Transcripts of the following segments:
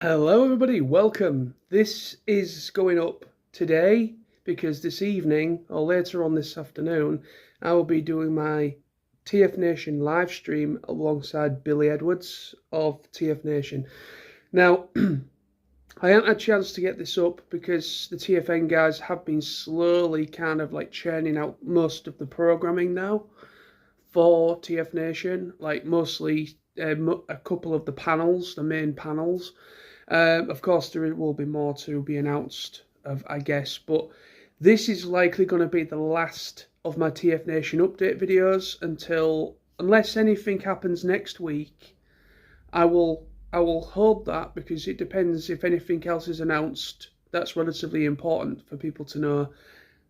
Hello everybody, welcome. This is going up today because this evening or later on this afternoon I will be doing my TFNation live stream alongside Billy Edwards of TFNation. Now, I haven't had a chance to get this up because the TFN guys have been slowly kind of like churning out most of the programming now for TFNation, like mostly a couple of the panels, the main panels. Of course, there will be more to be announced, I guess, but this is likely going to be the last of my TFNation update videos unless anything happens next week. I will hold that because it depends if anything else is announced that's relatively important for people to know.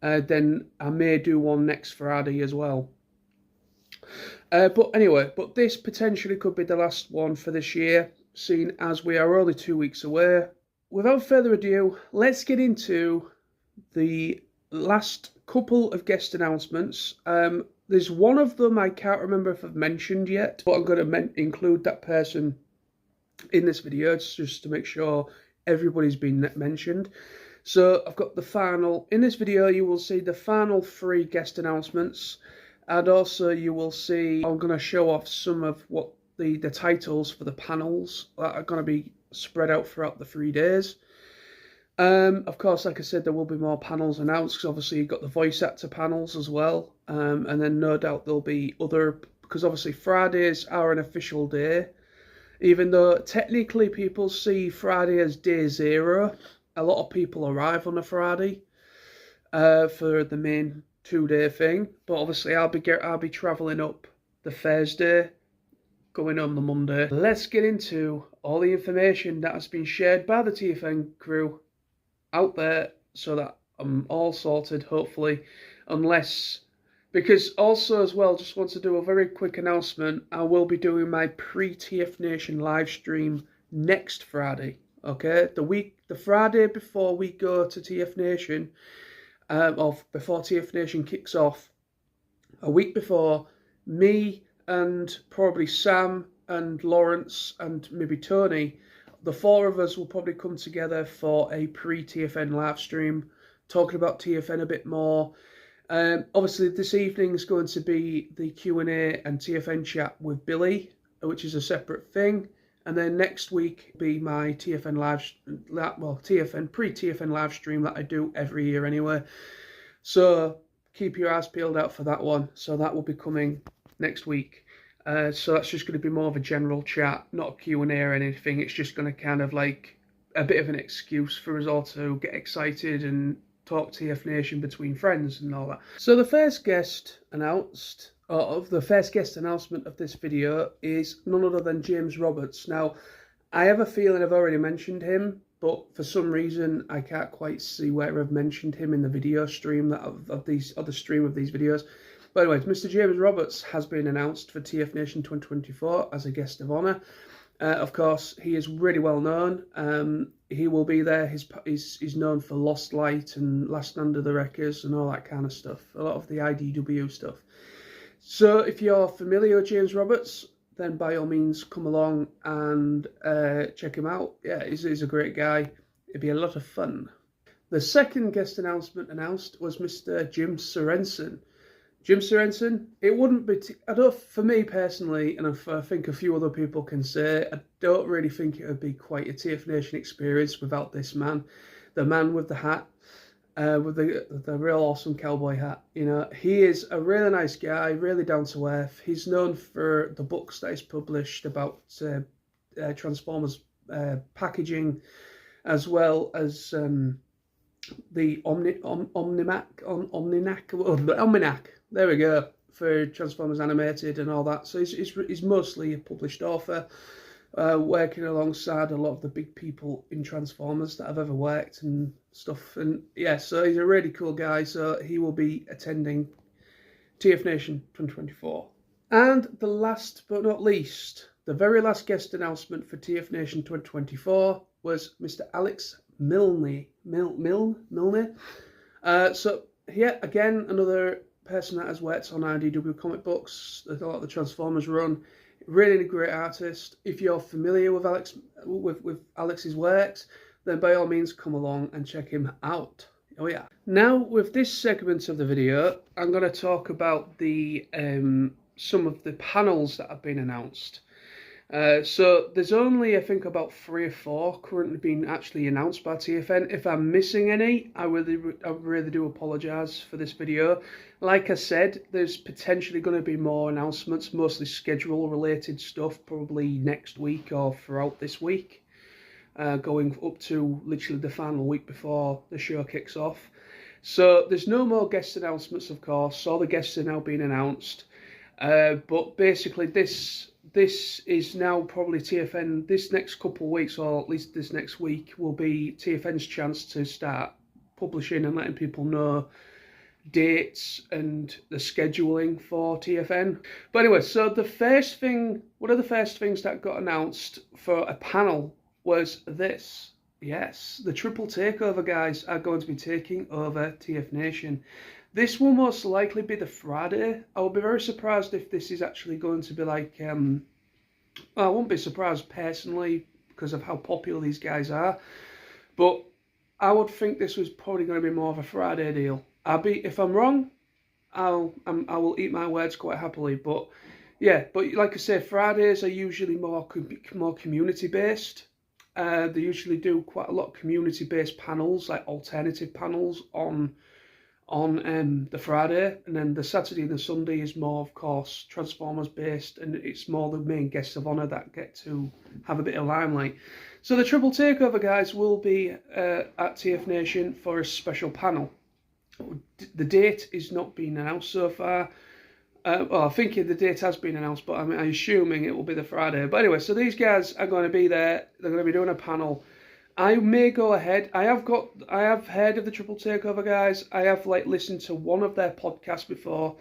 Then I may do one next Friday as well. But anyway, this potentially could be the last one for this year, seeing as we are only 2 weeks away. Without further ado, let's get into the last couple of guest announcements. There's one of them I can't remember if I've mentioned yet, but I'm going to include that person in this video just to make sure everybody's been mentioned. So I've got the final, in this video you will see the final 3 guest announcements. And also you will see, I'm going to show off some of what the titles for the panels that are going to be spread out throughout the 3 days. Of course, like I said, there will be more panels announced because obviously you've got the voice actor panels as well. And then no doubt there'll be other, because obviously Fridays are an official day. Even though technically people see Friday as day 0, a lot of people arrive on a Friday for the main 2-day thing, but obviously I'll be travelling up the Thursday, going on the Monday. Let's get into all the information that has been shared by the TFN crew out there so that I'm all sorted, hopefully, because also as well, just want to do a very quick announcement. I will be doing my pre-TFNation live stream next Friday, okay? The Friday before we go to TFNation, before TFNation kicks off, a week before, me and probably Sam and Lawrence and maybe Tony, the 4 of us will probably come together for a pre-TFN live stream, talking about TFN a bit more. Obviously, this evening is going to be the Q&A and TFN chat with Billy, which is a separate thing. And then next week be my TFN pre-TFN live stream that I do every year anyway. So keep your eyes peeled out for that one. So that will be coming next week. So that's just going to be more of a general chat, not a Q&A or anything. It's just going to kind of like a bit of an excuse for us all to get excited and talk TFNation between friends and all that. So the first guest announcement of this video is none other than James Roberts. Now, I have a feeling I've already mentioned him, but for some reason I can't quite see where I've mentioned him in the video stream of these videos. But anyways, Mr. James Roberts has been announced for TFNation 2024 as a guest of honour. Of course, he is really well known. He will be there. He's known for Lost Light and Last Under the Wreckers and all that kind of stuff. A lot of the IDW stuff. So if you're familiar with James Roberts, then by all means come along and check him out. Yeah, he's a great guy. It'd be a lot of fun. The second guest announcement announced was Mr. Jim Sorensen. Jim Sorensen, it wouldn't be, for me personally, and I think a few other people can say, I don't really think it would be quite a TFNation experience without this man. The man with the hat, with the real awesome cowboy hat. You know, he is a really nice guy, really down to earth. He's known for the books that he's published about Transformers packaging, as well as the Omniac. There we go, for Transformers Animated and all that. So he's mostly a published author, working alongside a lot of the big people in Transformers that I've ever worked and stuff. And yeah, so he's a really cool guy. So he will be attending TFNation 2024. And the last but not least, the very last guest announcement for TFNation 2024 was Mr. Alex Milne. So yeah, again, another person that has worked on IDW comic books, a lot of the Transformers run. Really great artist. If you're familiar with with Alex's works, then by all means come along and check him out. Oh yeah. Now with this segment of the video, I'm going to talk about the some of the panels that have been announced. So there's only, I think, about 3 or 4 currently being actually announced by TFN. If I'm missing any, I really do apologise for this video. Like I said, there's potentially going to be more announcements, mostly schedule-related stuff, probably next week or throughout this week, going up to literally the final week before the show kicks off. So there's no more guest announcements, of course. All the guests are now being announced. But basically, this is now probably TFN, this next couple of weeks, or at least this next week, will be TFN's chance to start publishing and letting people know dates and the scheduling for TFN. But anyway, so the first thing, one of the first things that got announced for a panel was this. Yes, the Triple Takeover guys are going to be taking over TFNation. This will most likely be the Friday. I will be very surprised if this is actually going to be like, well, I won't be surprised personally because of how popular these guys are, but I would think this was probably going to be more of a Friday deal. If I'm wrong, I will eat my words quite happily. But yeah, but like I say, Fridays are usually more community based. They usually do quite a lot of community based panels, like alternative panels on the Friday, and then the Saturday and the Sunday is more, of course, Transformers based, and it's more the main guests of honour that get to have a bit of limelight. So the Triple Takeover guys will be at TFNation for a special panel. The date is not being announced so far. Well, I think the date has been announced, but I'm assuming it will be the Friday. But anyway, so these guys are going to be there. They're going to be doing a panel. I may go ahead. I have heard of the Triple Takeover guys. I have listened to one of their podcasts before.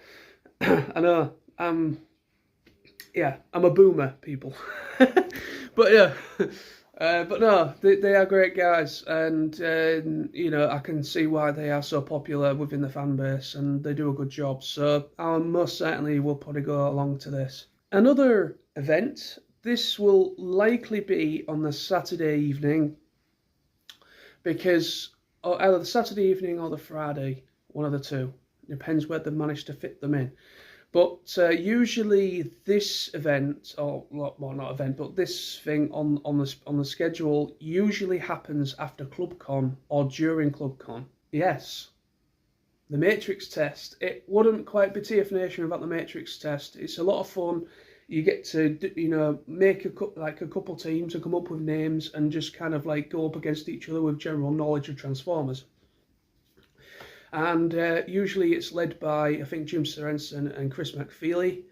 I know. Yeah, I'm a boomer, people. But yeah, but no, they are great guys, and you know, I can see why they are so popular within the fan base, and they do a good job. So I most certainly will probably go along to this. Another event. This will likely be on the Saturday evening, because either the Saturday evening or the Friday, one of the two. Depends where they manage to fit them in. But usually this event, or well, not event, but this thing on the schedule usually happens after ClubCon or during ClubCon. Yes, the Matrix test. It wouldn't quite be TFNation without the Matrix test. It's a lot of fun. You get to, you know, make a couple teams and come up with names and just kind of like go up against each other with general knowledge of Transformers. And usually it's led by, I think, Jim Sorensen and Chris McFeely.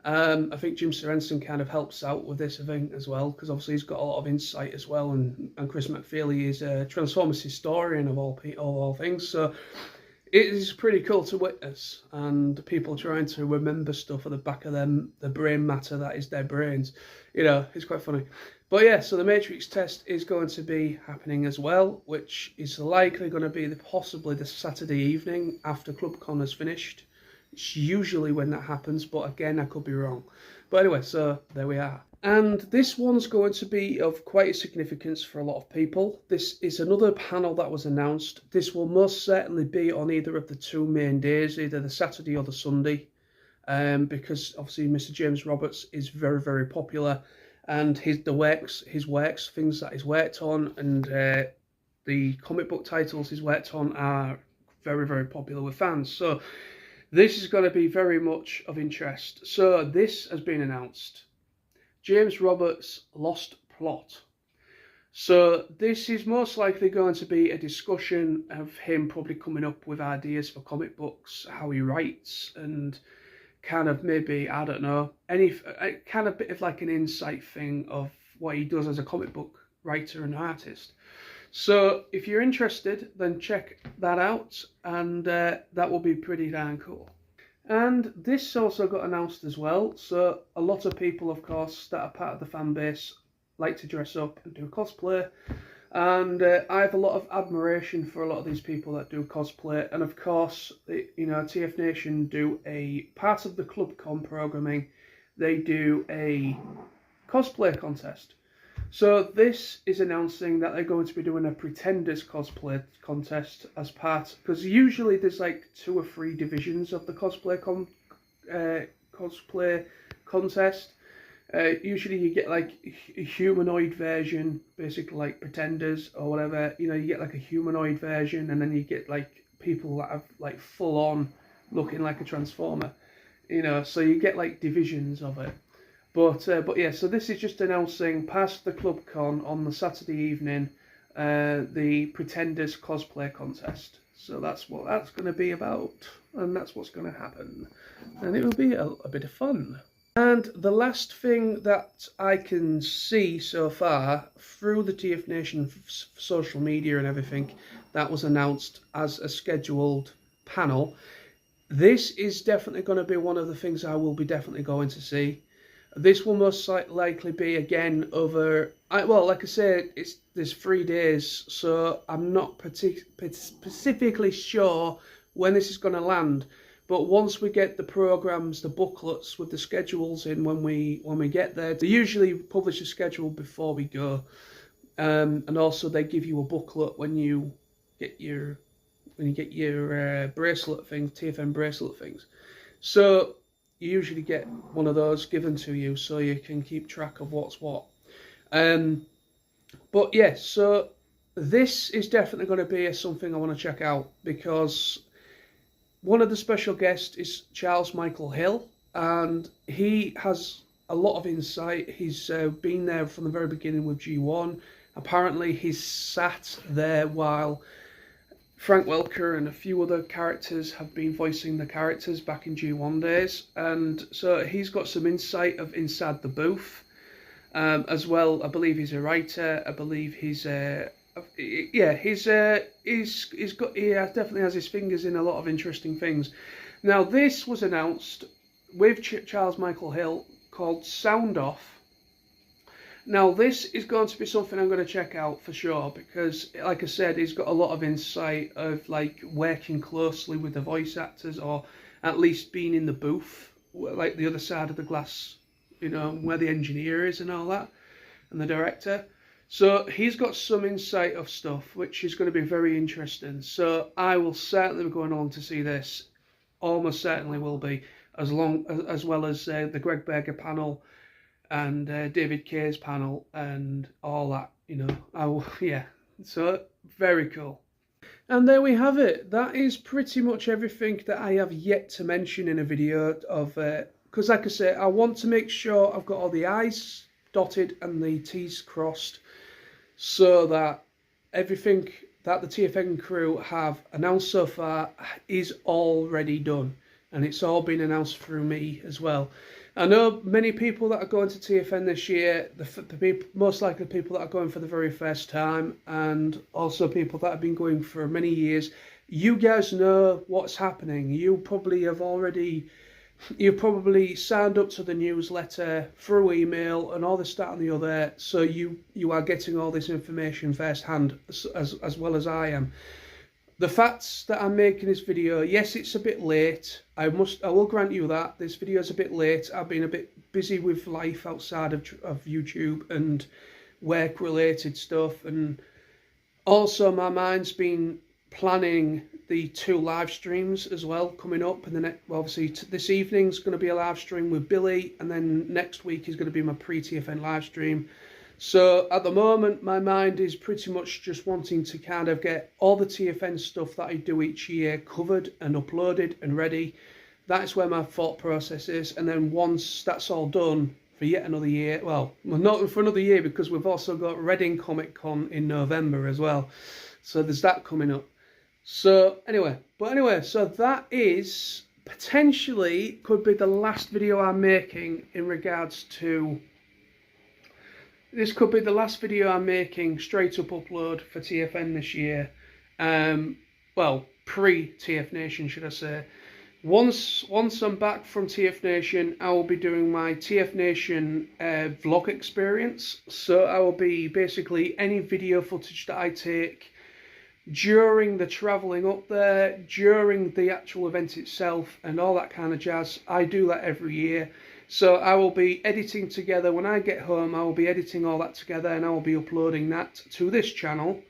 I think Jim Sorensen kind of helps out with this event as well, because obviously he's got a lot of insight as well, and Chris McFeely is a Transformers historian of all things. So it is pretty cool to witness, and people trying to remember stuff at the back of them, the brain matter that is their brains. You know, it's quite funny. But yeah, so the Matrix test is going to be happening as well, which is likely going to be possibly the Saturday evening after ClubCon has finished. It's usually when that happens, but again, I could be wrong. But anyway, so there we are. And this one's going to be of quite a significance for a lot of people. This is another panel that was announced. This will most certainly be on either of the 2 main days, either the Saturday or the Sunday, because obviously Mr. James Roberts is very, very popular, and his works, things that he's worked on, and the comic book titles he's worked on are very, very popular with fans. So this is going to be very much of interest. So this has been announced. James Roberts' Lost Plot. So this is most likely going to be a discussion of him probably coming up with ideas for comic books, how he writes, and kind of maybe, I don't know, any kind of bit of like an insight thing of what he does as a comic book writer and artist. So if you're interested, then check that out, and that will be pretty darn cool. And this also got announced as well. So a lot of people, of course, that are part of the fan base like to dress up and do cosplay. And I have a lot of admiration for a lot of these people that do cosplay. And of course, you know, TFNation do a part of the ClubCon programming. they do a cosplay contest. So this is announcing that they're going to be doing a Pretenders cosplay contest as part, because usually there's like 2 or 3 divisions of the cosplay contest. Usually you get like a humanoid version, basically like Pretenders or whatever. You know, you get like a humanoid version, and then you get like people that have like full on looking like a Transformer. You know, so you get like divisions of it. But yeah, so this is just announcing past the Club Con on the Saturday evening, the Pretenders cosplay contest. So that's what that's going to be about, and that's what's going to happen, and it will be a bit of fun. And the last thing that I can see so far through the TFNation social media and everything that was announced as a scheduled panel, this is definitely going to be one of the things I will be definitely going to see. This will most likely be again over, well, like I said, there's 3 days, so I'm not specifically sure when this is going to land. But once we get the programs, the booklets with the schedules in, when we get there, they usually publish a schedule before we go, and also they give you a booklet when you get your bracelet things, TFN bracelet things. So you usually get one of those given to you so you can keep track of what's what. But yes, so this is definitely going to be something I want to check out, because one of the special guests is Charles Michael Hill, and he has a lot of insight. He's been there from the very beginning with G1. Apparently he's sat there while Frank Welker and a few other characters have been voicing the characters back in G1 days, and so he's got some insight of inside the booth, as well. I believe he's a writer. I believe he definitely has his fingers in a lot of interesting things. Now this was announced with Charles Michael Hill, called Sound Off. Now this is going to be something I'm going to check out for sure, because like I said, he's got a lot of insight of like working closely with the voice actors, or at least being in the booth, like the other side of the glass, you know, where the engineer is and all that, and the director. So he's got some insight of stuff which is going to be very interesting. So I will certainly be going on to see this, almost certainly will be, as well as the Greg Berger panel and David Kay's panel and all that, you know. Yeah, so very cool. And there we have it. That is pretty much everything that I have yet to mention in a video of, because like I say, I want to make sure I've got all the I's dotted and the T's crossed, so that everything that the TFN crew have announced so far is already done, and it's all been announced through me as well. I know many people that are going to TFN this year, most likely people that are going for the very first time, and also people that have been going for many years. You guys know what's happening. You probably signed up to the newsletter through email and all this, that and the other, so you are getting all this information firsthand, as well as I am. The facts that I'm making this video, yes, it's a bit late. I will grant you that this video is a bit late. I've been a bit busy with life outside of YouTube and work related stuff, and also my mind's been planning the 2 live streams as well coming up. And then obviously this evening's going to be a live stream with Billy, and then next week is going to be my pre-TFN live stream. So at the moment, my mind is pretty much just wanting to kind of get all the TFN stuff that I do each year covered and uploaded and ready. That's where my thought process is. And then once that's all done for yet another year, well, not for another year, because we've also got Reading Comic Con in November as well. So there's that coming up. So anyway, so that is potentially could be the last video I'm making in regards to. This could be the last video I'm making straight up upload for TFN this year. Well, pre-TFNation, should I say. Once I'm back from TFNation, I will be doing my TFNation vlog experience. So I will be basically any video footage that I take during the travelling up there, during the actual event itself, and all that kind of jazz. I do that every year. So I will be editing together. When I get home, I will be editing all that together, and I will be uploading that to this channel.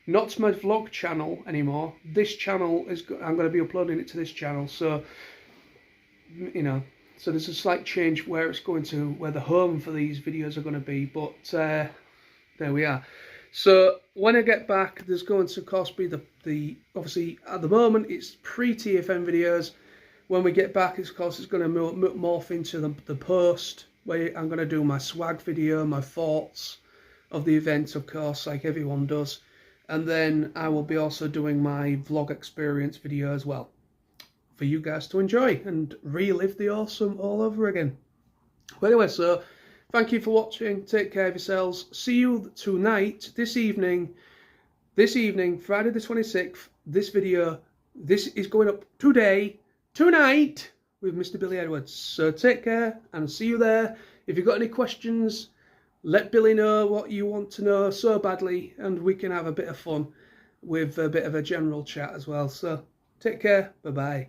Not to my vlog channel anymore. This channel is, I'm going to be uploading it to this channel. So, you know, so there's a slight change where it's going to, where the home for these videos are going to be. But there we are. So when I get back, there's going to, of course, be the obviously at the moment it's pre-TFN videos. When we get back, of course, it's going to morph into the post, where I'm going to do my swag video, my thoughts of the event, of course, like everyone does. And then I will be also doing my vlog experience video as well, for you guys to enjoy and relive the awesome all over again. But anyway, so thank you for watching. Take care of yourselves. See you tonight, this evening, Friday the 26th. This is going up tonight, with Mr. Billy Edwards. So take care and see you there. If you've got any questions, let Billy know what you want to know so badly, and we can have a bit of fun with a bit of a general chat as well. So take care. Bye-bye.